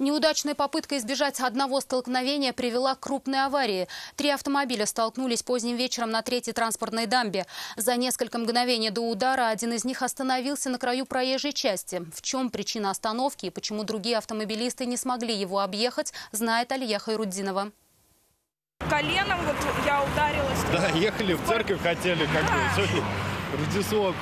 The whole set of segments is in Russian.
Неудачная попытка избежать одного столкновения привела к крупной аварии. 3 автомобиля столкнулись поздним вечером на 3-й транспортной дамбе. За несколько мгновений до удара один из них остановился на краю проезжей части. В чем причина остановки и почему другие автомобилисты не смогли его объехать, знает Алия Хайруддинова. Коленом вот я ударилась. Да, ехали в церковь, хотели сегодня Рождество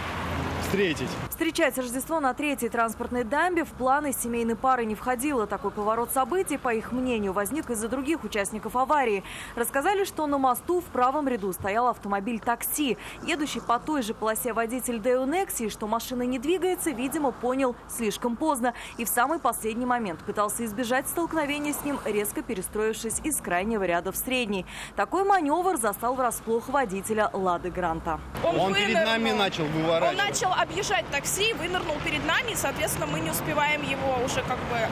встретить. Встречать Рождество на 3-й транспортной дамбе в планы семейной пары не входило. Такой поворот событий, по их мнению, возник из-за других участников аварии. Рассказали, что на мосту в правом ряду стоял автомобиль такси. Едущий по той же полосе водитель Део Некси, что машина не двигается, видимо, понял слишком поздно. И в самый последний момент пытался избежать столкновения с ним, резко перестроившись из крайнего ряда в средний. Такой маневр застал врасплох водителя Лады Гранта. Он перед нами начал выворачивать. Он начал объезжать такси, вынырнул перед нами, и, соответственно, мы не успеваем его уже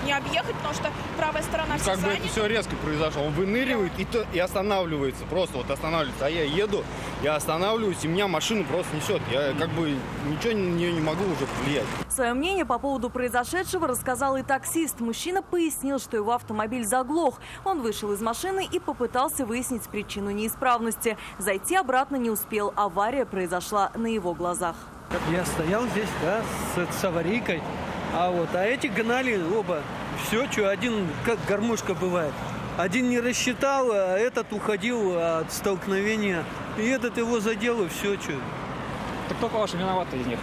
не объехать, потому что правая сторона вся занята. Это все резко произошло. Он выныривает и останавливается. Просто вот останавливается. А я еду, я останавливаюсь, и меня машина просто несет. Я ничего на нее не могу уже повлиять. Свое мнение по поводу произошедшего рассказал и таксист. Мужчина пояснил, что его автомобиль заглох. Он вышел из машины и попытался выяснить причину неисправности. Зайти обратно не успел. Авария произошла на его глазах. Я стоял здесь, да, с аварийкой, а эти гнали оба. Все, что один, как гармошка бывает. Один не рассчитал, а этот уходил от столкновения. И этот его задел, и все, что. Так кто, по-вашему, виноват из них?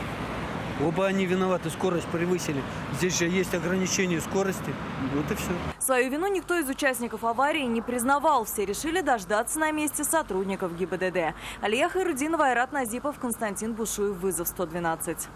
Оба они виноваты, скорость превысили. Здесь же есть ограничение скорости. Вот и все. Свою вину никто из участников аварии не признавал. Все решили дождаться на месте сотрудников ГИБДД. Алия Хайруддинова, Айрат Назипов, Константин Бушуев. Вызов 112.